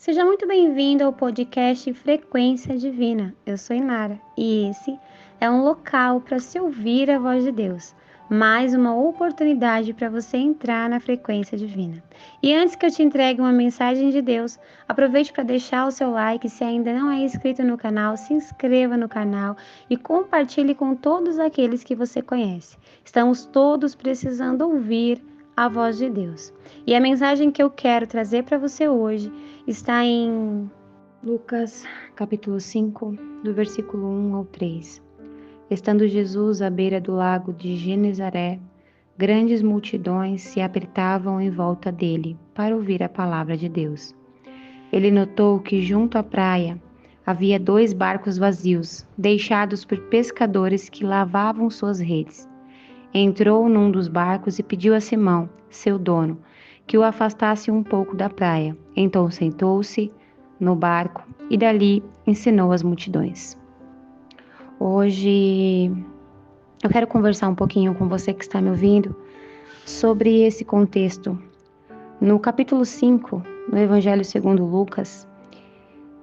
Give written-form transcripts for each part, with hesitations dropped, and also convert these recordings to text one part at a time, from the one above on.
Seja muito bem-vindo ao podcast Frequência Divina. Eu sou Inara e esse é um local para se ouvir a voz de Deus, mais uma oportunidade para você entrar na frequência divina. E antes que eu te entregue uma mensagem de Deus, aproveite para deixar o seu like. Se ainda não é inscrito no canal, se inscreva no canal e compartilhe com todos aqueles que você conhece. Estamos todos precisando ouvir a voz de Deus. E a mensagem que eu quero trazer para você hoje está em Lucas, capítulo 5, do versículo 1 ao 3. Estando Jesus à beira do lago de Genezaré, grandes multidões se apertavam em volta dele para ouvir a palavra de Deus. Ele notou que junto à praia havia 2 barcos vazios, deixados por pescadores que lavavam suas redes. Entrou num dos barcos e pediu a Simão, seu dono, que o afastasse um pouco da praia. Então sentou-se no barco e dali ensinou as multidões. Hoje eu quero conversar um pouquinho com você que está me ouvindo sobre esse contexto. No capítulo 5, no Evangelho segundo Lucas,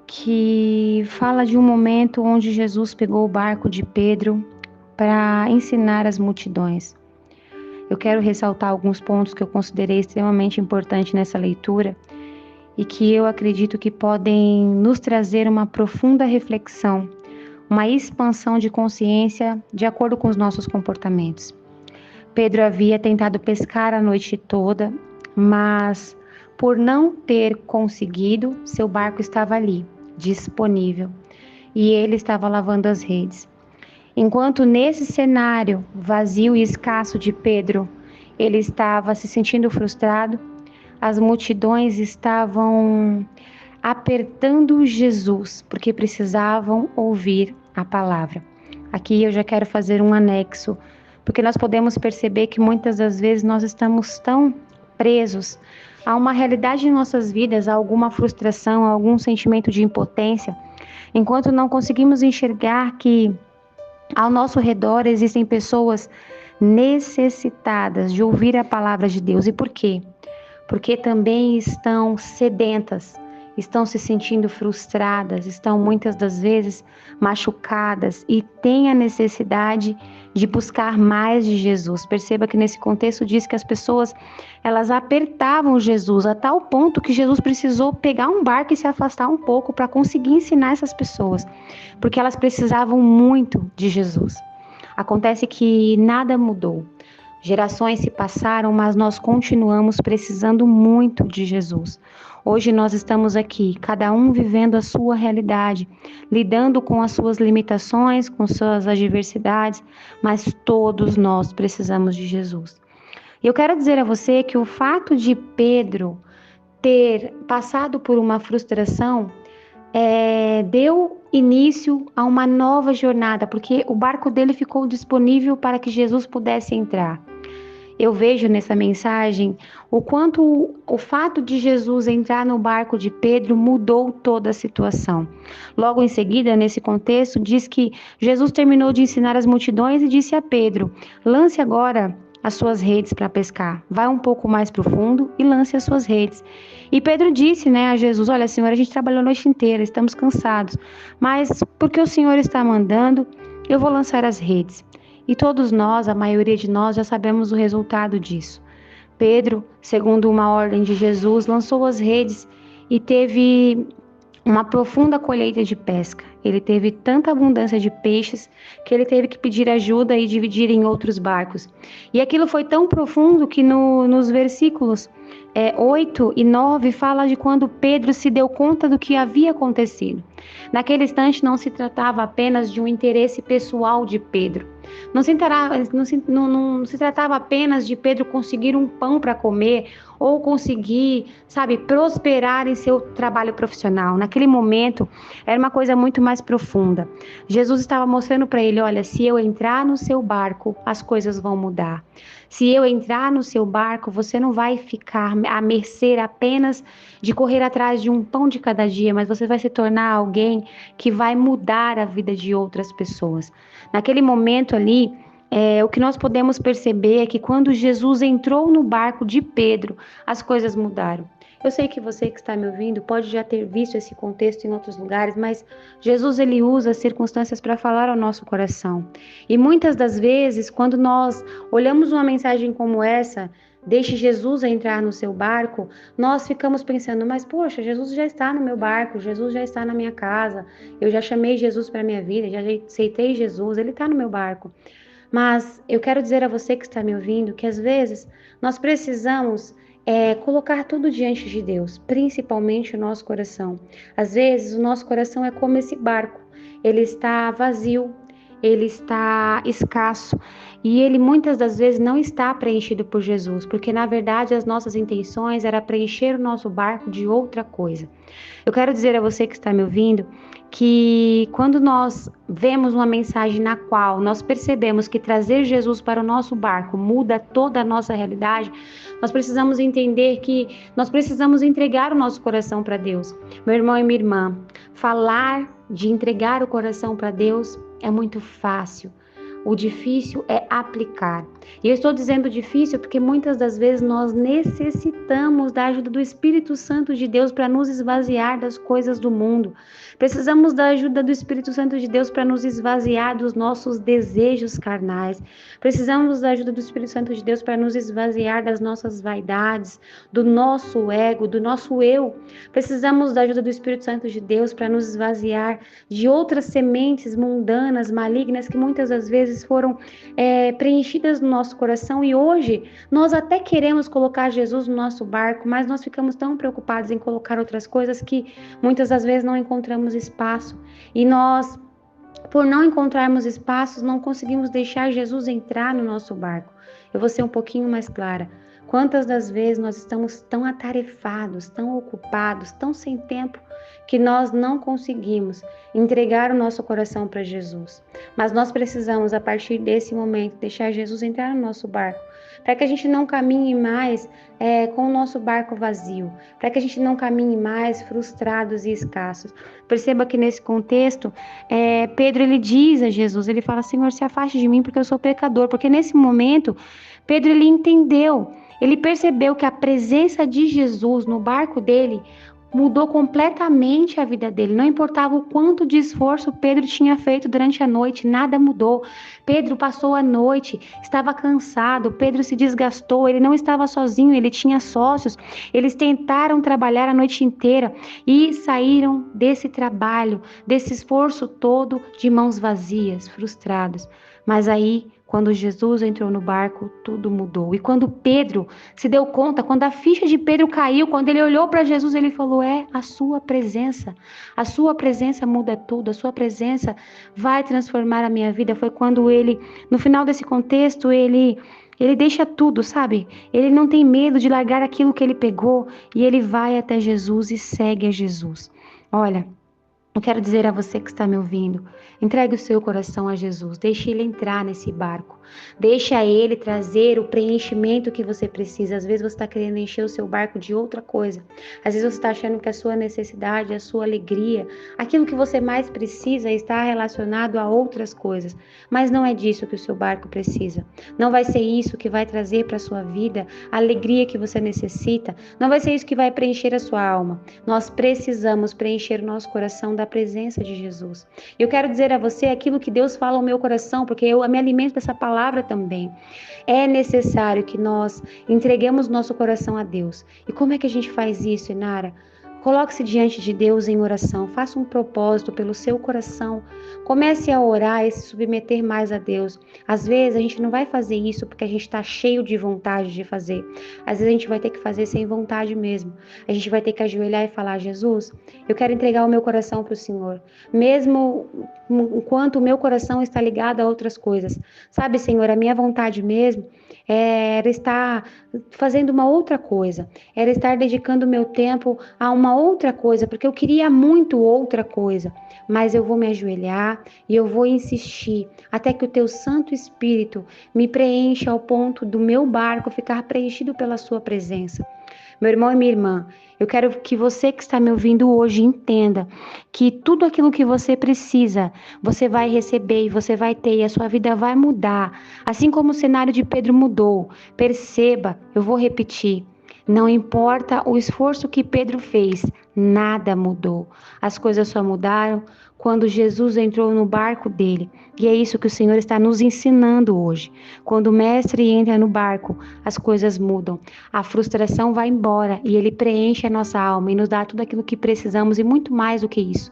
que fala de um momento onde Jesus pegou o barco de Pedro para ensinar as multidões. Eu quero ressaltar alguns pontos que eu considerei extremamente importantes nessa leitura e que eu acredito que podem nos trazer uma profunda reflexão, uma expansão de consciência de acordo com os nossos comportamentos. Pedro havia tentado pescar a noite toda, mas por não ter conseguido, seu barco estava ali, disponível, e ele estava lavando as redes. Enquanto nesse cenário vazio e escasso de Pedro, ele estava se sentindo frustrado, as multidões estavam apertando Jesus, porque precisavam ouvir a palavra. Aqui eu já quero fazer um anexo, porque nós podemos perceber que muitas das vezes nós estamos tão presos a uma realidade em nossas vidas, a alguma frustração, a algum sentimento de impotência, enquanto não conseguimos enxergar que ao nosso redor existem pessoas necessitadas de ouvir a palavra de Deus. E por quê? Porque também estão sedentas, estão se sentindo frustradas, estão muitas das vezes machucadas e têm a necessidade de buscar mais de Jesus. Perceba que nesse contexto diz que as pessoas, elas apertavam Jesus a tal ponto que Jesus precisou pegar um barco e se afastar um pouco para conseguir ensinar essas pessoas, porque elas precisavam muito de Jesus. Acontece que nada mudou. Gerações se passaram, mas nós continuamos precisando muito de Jesus. Hoje nós estamos aqui, cada um vivendo a sua realidade, lidando com as suas limitações, com suas adversidades, mas todos nós precisamos de Jesus. E eu quero dizer a você que o fato de Pedro ter passado por uma frustração deu início a uma nova jornada, porque o barco dele ficou disponível para que Jesus pudesse entrar. Eu vejo nessa mensagem o quanto o fato de Jesus entrar no barco de Pedro mudou toda a situação. Logo em seguida, nesse contexto, diz que Jesus terminou de ensinar as multidões e disse a Pedro: lance agora as suas redes para pescar. Vai um pouco mais profundo e lance as suas redes. E Pedro disse, a Jesus: olha, Senhor, a gente trabalhou a noite inteira, estamos cansados, mas porque o Senhor está mandando, eu vou lançar as redes. E todos nós, a maioria de nós, já sabemos o resultado disso. Pedro, segundo uma ordem de Jesus, lançou as redes e teve uma profunda colheita de pesca. Ele teve tanta abundância de peixes que ele teve que pedir ajuda e dividir em outros barcos. E aquilo foi tão profundo que nos versículos 8 e 9 fala de quando Pedro se deu conta do que havia acontecido. Naquele instante não se tratava apenas de um interesse pessoal de Pedro. Não se tratava apenas de Pedro conseguir um pão para comer ou conseguir, prosperar em seu trabalho profissional. Naquele momento, era uma coisa muito mais profunda. Jesus estava mostrando para ele: olha, se eu entrar no seu barco, as coisas vão mudar. Se eu entrar no seu barco, você não vai ficar à mercê apenas de correr atrás de um pão de cada dia, mas você vai se tornar alguém que vai mudar a vida de outras pessoas. Naquele momento ali, o que nós podemos perceber é que quando Jesus entrou no barco de Pedro, as coisas mudaram. Eu sei que você que está me ouvindo pode já ter visto esse contexto em outros lugares, mas Jesus ele usa as circunstâncias para falar ao nosso coração. E muitas das vezes, quando nós olhamos uma mensagem como essa, deixe Jesus entrar no seu barco, nós ficamos pensando, mas poxa, Jesus já está no meu barco, Jesus já está na minha casa, eu já chamei Jesus para minha vida, já aceitei Jesus, ele está no meu barco. Mas eu quero dizer a você que está me ouvindo que às vezes nós precisamos colocar tudo diante de Deus, principalmente o nosso coração. Às vezes o nosso coração é como esse barco, ele está vazio, ele está escasso e ele muitas das vezes não está preenchido por Jesus, porque na verdade as nossas intenções era preencher o nosso barco de outra coisa. Eu quero dizer a você que está me ouvindo que quando nós vemos uma mensagem na qual nós percebemos que trazer Jesus para o nosso barco muda toda a nossa realidade, nós precisamos entender que nós precisamos entregar o nosso coração para Deus. Meu irmão e minha irmã, falar de entregar o coração para Deus é muito fácil. O difícil é aplicar. E eu estou dizendo difícil porque muitas das vezes nós necessitamos da ajuda do Espírito Santo de Deus para nos esvaziar das coisas do mundo. Precisamos da ajuda do Espírito Santo de Deus para nos esvaziar dos nossos desejos carnais. Precisamos da ajuda do Espírito Santo de Deus para nos esvaziar das nossas vaidades, do nosso ego, do nosso eu. Precisamos da ajuda do Espírito Santo de Deus para nos esvaziar de outras sementes mundanas, malignas, que muitas das vezes foram preenchidas no nosso coração e hoje nós até queremos colocar Jesus no nosso barco, mas nós ficamos tão preocupados em colocar outras coisas que muitas das vezes não encontramos espaço e nós, por não encontrarmos espaços, não conseguimos deixar Jesus entrar no nosso barco. Eu vou ser um pouquinho mais clara. Quantas das vezes nós estamos tão atarefados, tão ocupados, tão sem tempo, que nós não conseguimos entregar o nosso coração para Jesus. Mas nós precisamos, a partir desse momento, deixar Jesus entrar no nosso barco, para que a gente não caminhe mais com o nosso barco vazio, para que a gente não caminhe mais frustrados e escassos. Perceba que nesse contexto, Pedro ele diz a Jesus, ele fala, Senhor, se afaste de mim porque eu sou pecador, porque nesse momento, Pedro ele entendeu, ele percebeu que a presença de Jesus no barco dele mudou completamente a vida dele. Não importava o quanto de esforço Pedro tinha feito durante a noite, nada mudou. Pedro passou a noite, estava cansado, Pedro se desgastou, ele não estava sozinho, ele tinha sócios. Eles tentaram trabalhar a noite inteira e saíram desse trabalho, desse esforço todo de mãos vazias, frustrados. Mas aí, quando Jesus entrou no barco, tudo mudou. E quando Pedro se deu conta, quando a ficha de Pedro caiu, quando ele olhou para Jesus, ele falou, a sua presença. A sua presença muda tudo, a sua presença vai transformar a minha vida. Foi quando ele, no final desse contexto, ele deixa tudo, sabe? Ele não tem medo de largar aquilo que ele pegou e ele vai até Jesus e segue a Jesus. Olha, eu quero dizer a você que está me ouvindo, entregue o seu coração a Jesus, deixe ele entrar nesse barco, deixe ele trazer o preenchimento que você precisa. Às vezes você está querendo encher o seu barco de outra coisa, às vezes você está achando que a sua necessidade, a sua alegria, aquilo que você mais precisa está relacionado a outras coisas, mas não é disso que o seu barco precisa, não vai ser isso que vai trazer para a sua vida a alegria que você necessita, não vai ser isso que vai preencher a sua alma. Nós precisamos preencher o nosso coração da presença de Jesus. Eu quero dizer a você aquilo que Deus fala ao meu coração, porque eu me alimento dessa palavra também. É necessário que nós entreguemos nosso coração a Deus. E como é que a gente faz isso, Inara? Coloque-se diante de Deus em oração, faça um propósito pelo seu coração, comece a orar e se submeter mais a Deus. Às vezes a gente não vai fazer isso porque a gente está cheio de vontade de fazer. Às vezes a gente vai ter que fazer sem vontade mesmo. A gente vai ter que ajoelhar e falar, Jesus, eu quero entregar o meu coração para o Senhor, mesmo enquanto o meu coração está ligado a outras coisas. Sabe, Senhor, a minha vontade mesmo era estar fazendo uma outra coisa, era estar dedicando o meu tempo a uma outra coisa, porque eu queria muito outra coisa, mas eu vou me ajoelhar e eu vou insistir até que o teu Santo Espírito me preencha ao ponto do meu barco ficar preenchido pela sua presença. Meu irmão e minha irmã, eu quero que você que está me ouvindo hoje entenda que tudo aquilo que você precisa, você vai receber e você vai ter e a sua vida vai mudar. Assim como o cenário de Pedro mudou. Perceba, eu vou repetir. Não importa o esforço que Pedro fez, nada mudou. As coisas só mudaram quando Jesus entrou no barco dele. E é isso que o Senhor está nos ensinando hoje. Quando o Mestre entra no barco, as coisas mudam. A frustração vai embora e ele preenche a nossa alma e nos dá tudo aquilo que precisamos e muito mais do que isso.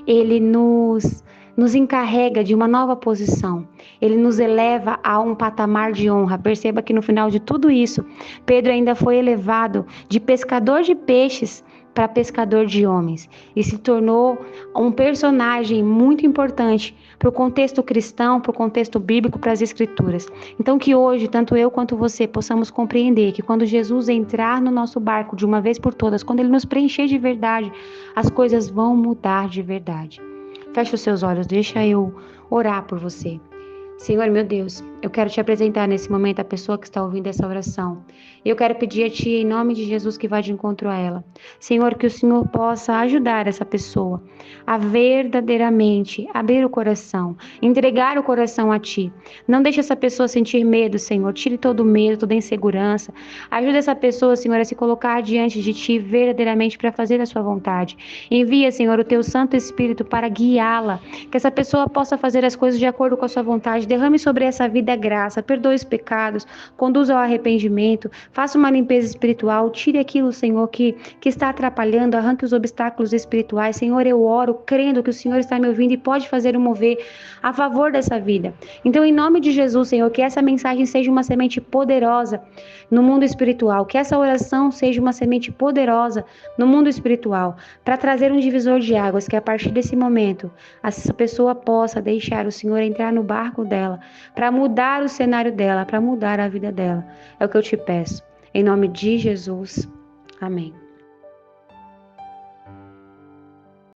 Ele nos encarrega de uma nova posição. Ele nos eleva a um patamar de honra. Perceba que no final de tudo isso, Pedro ainda foi elevado de pescador de peixes para pescador de homens e se tornou um personagem muito importante para o contexto cristão, para o contexto bíblico, para as escrituras. Então que hoje, tanto eu quanto você, possamos compreender que quando Jesus entrar no nosso barco de uma vez por todas, quando ele nos preencher de verdade, as coisas vão mudar de verdade. Feche os seus olhos, deixa eu orar por você. Senhor, meu Deus, eu quero te apresentar nesse momento a pessoa que está ouvindo essa oração. Eu quero pedir a Ti, em nome de Jesus, que vá de encontro a ela. Senhor, que o Senhor possa ajudar essa pessoa a verdadeiramente abrir o coração, entregar o coração a Ti. Não deixe essa pessoa sentir medo, Senhor. Tire todo o medo, toda a insegurança. Ajude essa pessoa, Senhor, a se colocar diante de Ti verdadeiramente para fazer a Sua vontade. Envia, Senhor, o Teu Santo Espírito para guiá-la. Que essa pessoa possa fazer as coisas de acordo com a Sua vontade. Derrame sobre essa vida graça, perdoe os pecados, conduza ao arrependimento, faça uma limpeza espiritual, tire aquilo, Senhor, que está atrapalhando, arranque os obstáculos espirituais. Senhor, eu oro crendo que o Senhor está me ouvindo e pode fazer um mover a favor dessa vida. Então, em nome de Jesus, Senhor, que essa mensagem seja uma semente poderosa no mundo espiritual, que essa oração seja uma semente poderosa no mundo espiritual, para trazer um divisor de águas, que a partir desse momento, essa pessoa possa deixar o Senhor entrar no barco dela, para mudar o cenário dela, para mudar a vida dela. É o que eu te peço. Em nome de Jesus. Amém.